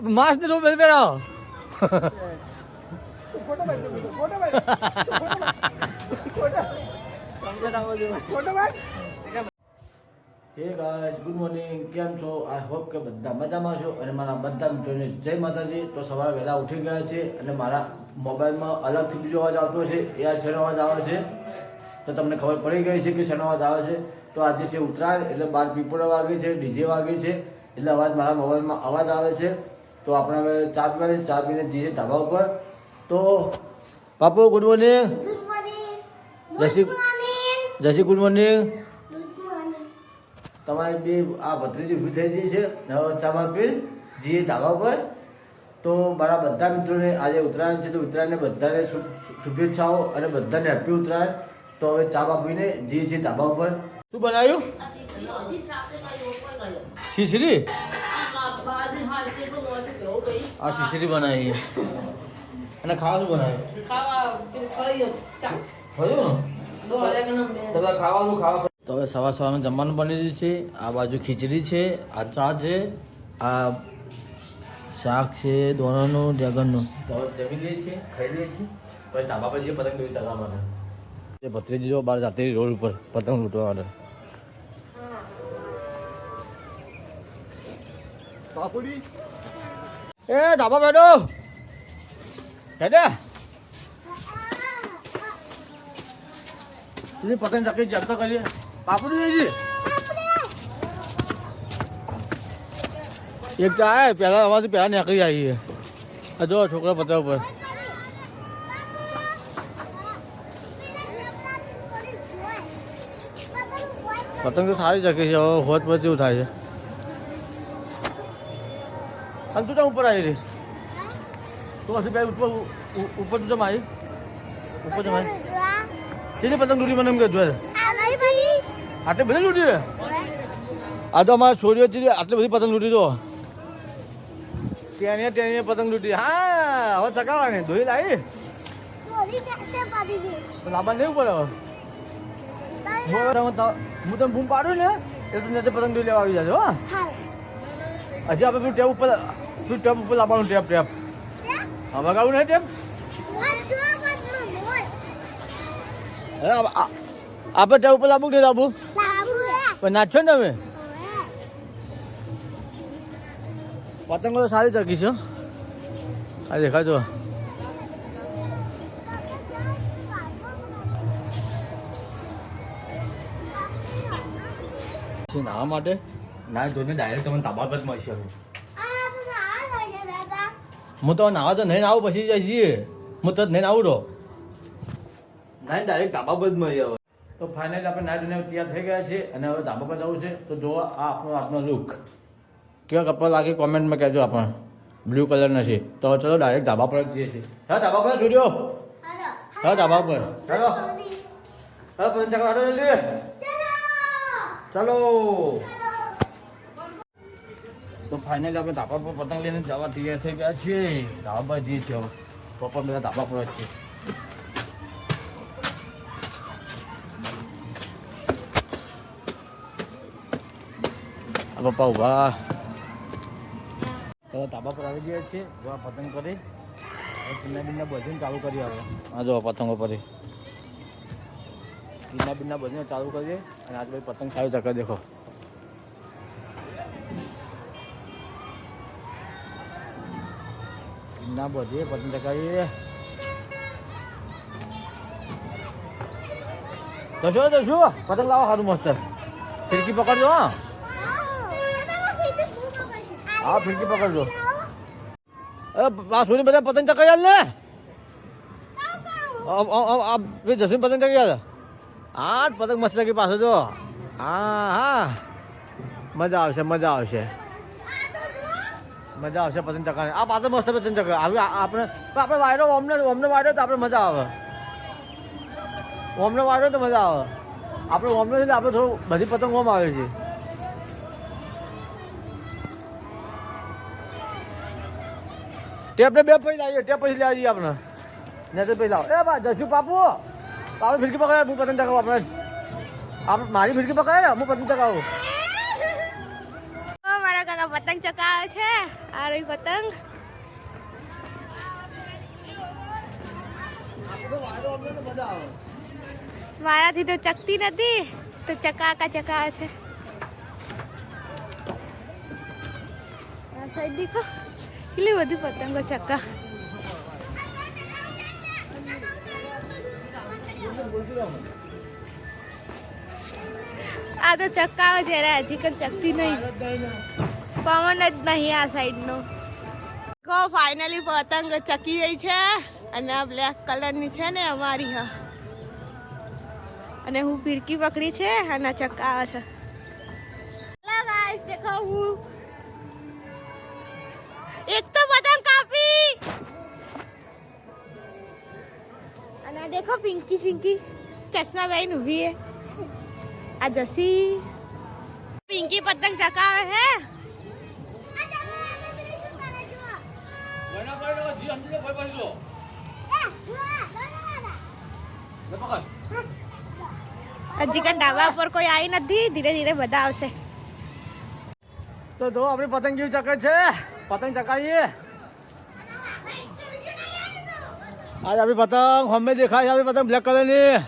Mask ने तो मेरे पे रहो હે ગાઈસ ગુડ મોર્નિંગ કેમ છો આઈ હોપ કે બધા મજામાં છો અને મારા બધા મિત્રોને જય માતાજી તો સવારે વહેલા ઉઠી ગયા છે અને મારા મોબાઈલમાં અલગથી બીજો અવાજ આવતો છે એ આ શેનો અવાજ આવે છે તો તમને ખબર પડી ગઈ છે કે શેનો અવાજ આવે છે તો આજે છે ઉત્તરાયણ એટલે બહાર પીપળો વાગે છે ડીજે વાગે છે એટલે અવાજ મારા મોબાઈલમાં અવાજ આવે છે તો આપણે હવે ચા પીને જઈએ ધાબા ઉપર તો પાપુ ગુડ મોર્નિંગ જય શ્રી ગુડ મોર્નિંગ તમારી બે આ ભત્રીજી ઊભી થઈ ગઈ છે હવે ચા પીને જઈએ ધાબા પર તો મારા બધા મિત્રોને આજે ઉત્તરાયણ છે તો ઉત્તરાયણને બધાને શુભેચ્છાઓ અને બધાને હેપી ઉત્તરાયણ તો હવે ચા પીને જઈએ છીએ ધાબા ઉપર શું બનાવ્યું શીશરી આ શીશરી બનાવી અને ખાવા શું બનાવ્યું ખાવાનું ખાવા તો હવે સવારમાં જમવાનું બની રહ્યું છે આ બાજુ ખીચડી છે આ ચા છે આ શાક છે દોણાનું ડ્રેગનનું તો હવે જમી લઈએ છીએ ખાઈ લઈએ છીએ પછી ધાબા પર જઈએ પતંગ દોરી ચગવા માટે એ ભત્રીજી જો બહાર જાતે રોડ ઉપર પતંગ લૂંટવા માટે પાપુડી એ ધાબા બેઠો હેડે પતંગ ચકી જગતો કરીએ પાપડી લેજી એક તો આવે પહેલાં અમારાથી પહેલાં નીકળી આવીએ જો છોકરા પતંગ ઉપર પતંગ તો સારી ચકી છે હવે હોત પછી એવું થાય છે અને તું ત્યાં ઉપર આવી રહી તું હજી બે ઉપર તું જમ આવી ઉપર જમ આવી કેટલી પતંગ લૂટી મને એમ કહેતું આટલી બધી લૂટી આ તો અમારા છોડીઓ છે આટલી બધી પતંગ લૂટી દો ત્યાં પતંગ લૂટી હા હવે ચકાવવાની દોરી લાવી લાંબા નહીં પડે હું તમે બૂમ પાડું ને એ તો પતંગ દોરી લેવા આવી જશે હો હજી આપણે ટેપ ઉપર લાવવાનું ટેપ હા વગાડવું નહીં ટેપ આપણે ટેપ ઉપર લાવવું નહીં લાવવું પણ નાચો ને તમે પતંગો તો સારી ચકી છે આ દેખાજો નાવા માટે ના ધોઈને ડાયરેક્ટ તમને તાબા પર મળશે હું તો નાવા તો નહીં આવું પછી જાય છીએ હું તો નહીં આવું રહો ના ડાયરેક્ટ ધાબા પર જ મળી આવે તો ફાઇનલી આપણે ના ધોઈને તૈયાર થઈ ગયા છે અને હવે ધાબા પર જવું છે તો જો આ આપણો લુક કેવા કપડા લાગે કોમેન્ટમાં કહેજો આપણને બ્લુ કલર નથી તો ચલો ડાયરેક્ટ ધાબા પર જ જઈએ છીએ હા ધાબા પર છોડ્યો હા ધાબા પર ચાલો હા પતંગ ચગાડો જલ્દી ચલો તો ફાઇનલી આપણે ધાબા પર પતંગ લઈને જવા તૈયાર થઈ ગયા છીએ ધાબા પર જઈએ છીએ હવે પપ્પા બધા ધાબા પર જ છે પપ્પા ઉભા તો ધાબા પર આવી ગયા છીએ જો પતંગ કરી કિન્ના બધું ચાલુ કરી આવે આ જો પતંગો પરી કિન્ના બધું ચાલુ કરીએ અને આજે ભાઈ પતંગ સારી ચક્કર દેખો કિન્ના બધે પતંગ ચકાવીએ તો શું પતંગ લાવો સારું મસ્ત ફિરકી પકડજો હા ફિરકી પકડજો સોની બધા પતંગ ચકાવી હાલ ને જસવીન પતંગ ચકાવી હાલ હા પતંગ મસ્ત ચકી પાસે જો હા મજા આવશે પતંગ ચકાવવાની આ પાસે મસ્ત પતંગ ચકાવે આપણે વાયરો અમને વાયરો તો આપણે મજા આવે ઓમને વાયરો તો મજા આવે આપણે ઓમને છે આપણે થોડું બધી પતંગ ઓમ આવે છે ટેપ ને બે પછી લાવીએ ટેપ પછી લાવી જઈએ આપણે ને તો પછી લાવો એ બા જશું પાપુ ફિરકી પકડે હું પતંગ ચકાવ આપણે आप मारी फिरकी पकड़े હું પતંગ ચગાવું. મારા કાકા પતંગ ચગાવે છે. આ રહી પતંગ. મારાથી તો ચકતી નથી તો ચકાકા ચકાવે છે. આ સાઈડ દેખો કેટલી બધી પતંગો ચકા. આ તો ચકાવે છે રે, હજી કઈ ચકતી નહીં. પવન જ નહીં આ સાઈડનો. ફાઇનલી પતંગ ચકી ગઈ છે અને આ બ્લેક કલરની છે ને અમારી. હા, અને હું ફિરકી પકડી છે અને ચકાવે છે. હેલો ગાઈસ, દેખો હું એક તો પતંગ કાપી અને આ દેખો પિંકી સિંકી ચશ્મા પહેરીને ઊભી હે. આ જસી પિંકી પતંગ ચકાવે છે. હજી કઈ ડાબા પર કોઈ આવી નથી. ધીરે ધીરે બધા આવશે. તો જો આપણી પતંગ કેવી ચકે છે. પતંગ ચકાવીએ. आज अभी पतंग हमें देखा है. अभी पतंग ब्लैक कलर नहीं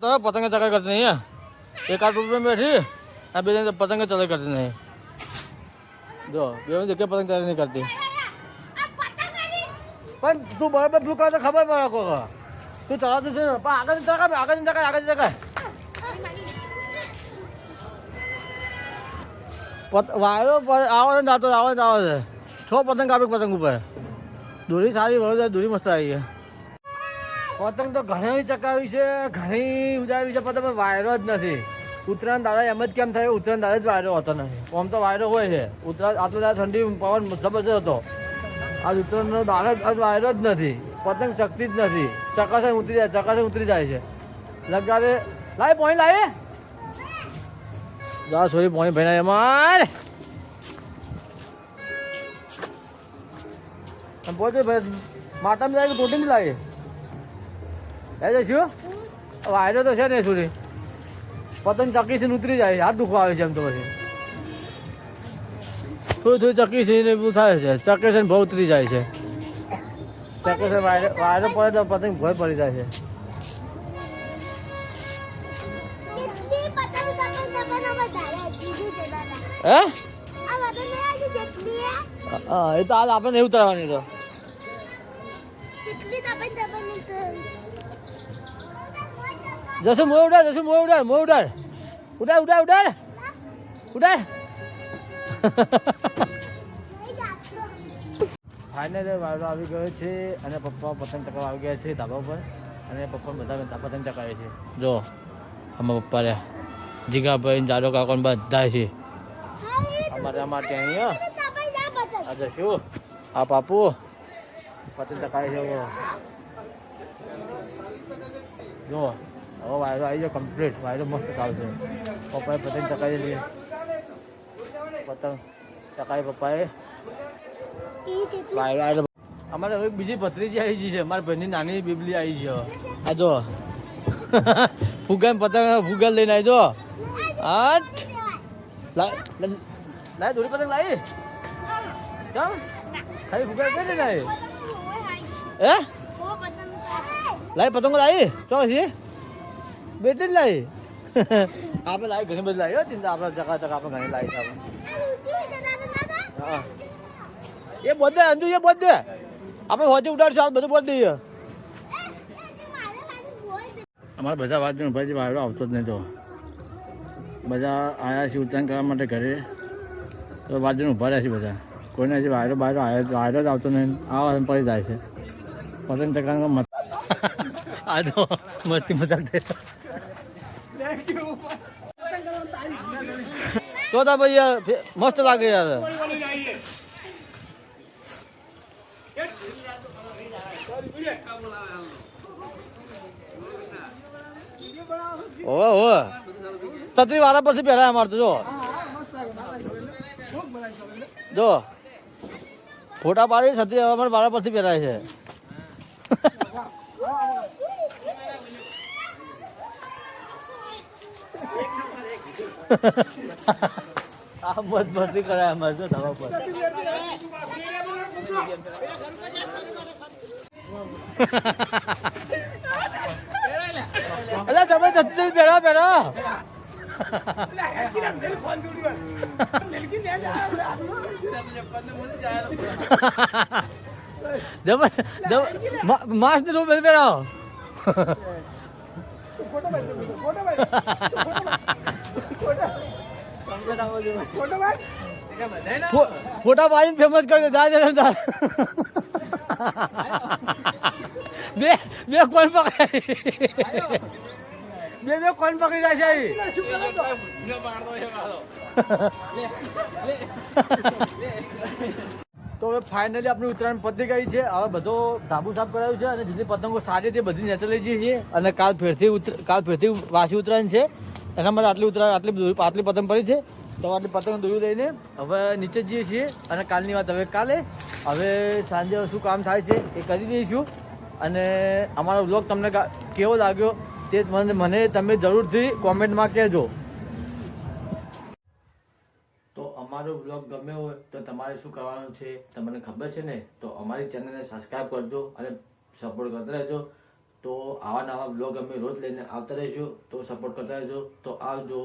तो पतंग चक्कर करते नहीं है. एक आध रुपये में बैठी अभी पतंग चले करते नहीं. जो देखे पतंग चले नहीं करती. पर तू बराबर ब्लू कलर खबर पड़ा को तू चला तो आगे चका वायरो पर आवाज जातो आवाज छो पतंग कापी पतंग ऊपर દોરી સારી બહુ દોરી મસ્ત આવી છે. પતંગ તો ઘણી ચકાવી છે, ઘણી ઉડાવી છે, પતંગ વાયરો જ નથી. ઉત્તરાયણ દાદા એમ જ કેમ થાય, ઉત્તરાયણ દાદા જ વાયરો હતો નથી. આમ તો વાયરો હોય છે. ઉત્તરાયણ આટલો દાદા ઠંડી પવન જબરજસ્ત હતો. આજ ઉત્તરાયણનો દાદા વાયરો જ નથી. પતંગ ચકતી જ નથી. ચકાસે ઉતરી જાય છે. લગાડે લાવે પોણી લાવે જા સોરી પોણી ભાઈ અમાર પહોંચે ભાઈ માતામાં જાય કે ટોટી બી લાવીએ. એ જઈશું વાયરો તો છે ને સુધી પતંગ ચકી છે ઉતરી જાય છે. હાથ દુખવા આવે છે એમ તો પછી થોડી ચકી છે ને એવું થાય છે. ચકે છે ને બહુ ઉતરી જાય છે. ચકે છે વાયરો પડે તો પતંગ ભય પડી જાય છે. હે હા એ તો હાલ આપણે નહીં ઉતારવાની. તો જશે મોય ઉડાડ ફાઇનલી વાયરો આવી ગયો છે અને પપ્પા પતંગ ચકાવવા આવી ગયા છે ધાબા પર. અને પપ્પા બધા પતંગ ચકાવે છે. જો આમાં પપ્પા રહ્યા જીગાભાઈ જાડો કાકો બધા છે. અમારે ત્યાં આ જશું આ પાપુ પતંગ ચકાવે છે. જો હવે વાયરો આવી ગયો કમ્પ્લીટ. વાયરો મસ્ત ચાલશે. પપ્પાએ પતંગ ચકાવી છે. પતંગ ચકાવી પપ્પાએ વાયરો આવ્યો. અમારે હવે બીજી ભત્રીજી આવી ગઈ છે. અમારા ભાઈની નાની બીબલી આવી છે. આ જો ફુગા પતંગ ફુગા લઈને આવી જો. આઠ લાય દોરી પતંગ લાવી કેમ ખાલી ફુગા કઈ નહીં લાવી હે લાવી પતંગો લાવી ચો પછી બેટી જ લાવી. આપણે લાવી ઘણી બધી લાવી ચિંતા આપણે ચકા આપણે ઘણી લાવી છે. હા એ બધે અંજુ એ બધે આપણે હોજે ઉડાડશું. આ બધું બોલી દઈએ. અમારા બધા વાત ભાઈ વાયરો આવતો જ નહીં. તો બધા આવ્યા છે ઉત્તરાયણ કરવા માટે ઘરે. તો વાજને ઊભા રહ્યા છે બધા. કોઈને હજી વાયરો વાયરો જ આવતો નહીં. આવા પડી જાય છે. પતંગ ચકાનો મત આ તો મસ્તી મજાક થઈ. તો તા ભાઈ યાર મસ્ત લાગે યાર. ઓહો તત્રી વાળા પરથી પહેરાય અમારે તો. જો ફોટા પાડી છત્રી અમારે વાળા પરથી પહેરાય છે. આ મત મસ્તી કરાય અમારે તો ધાબા પર. અલા તમે જલ્દી પહેરા પહેરા. માસ્ક ને રૂપ પહેરાવો. ફોટા પાડીને ફેમસ કરી દે. બે બે કોણ પકડાય? બે કોણ પકડી રહ્યા છે? તો હવે ફાઇનલી આપણી ઉત્તરાયણ પતી ગઈ છે. હવે બધો ધાબુ સાફ કરાયું છે અને જેટલી પતંગો સારી હતી બધી નેચર લઈ જઈએ છીએ. અને કાલ ફેરથી વાસી ઉત્તરાયણ છે. એના માટે આટલી પતંગ પડી છે. તો આટલી પતંગ દોરી લઈને હવે નીચે જઈએ છીએ. અને કાલની વાત હવે કાલે. હવે સાંજે શું કામ થાય છે એ કરી દઈશું. અને અમારો વ્લોગ તમને કેવો લાગ્યો તે મને તમે જરૂરથી કોમેન્ટમાં કહેજો. તો અમારો વ્લોગ ગમ્યો હોય તો તમારે શું કરવાનું છે તમને ખબર છે ને? તો અમારી ચેનલને સબસ્ક્રાઈબ કરજો અને સપોર્ટ કરતા રહેજો. તો આવા નવા વ્લોગ અમે રોજ લઈને આવતા રહીશું. તો સપોર્ટ કરતા રહેજો. તો આવજો.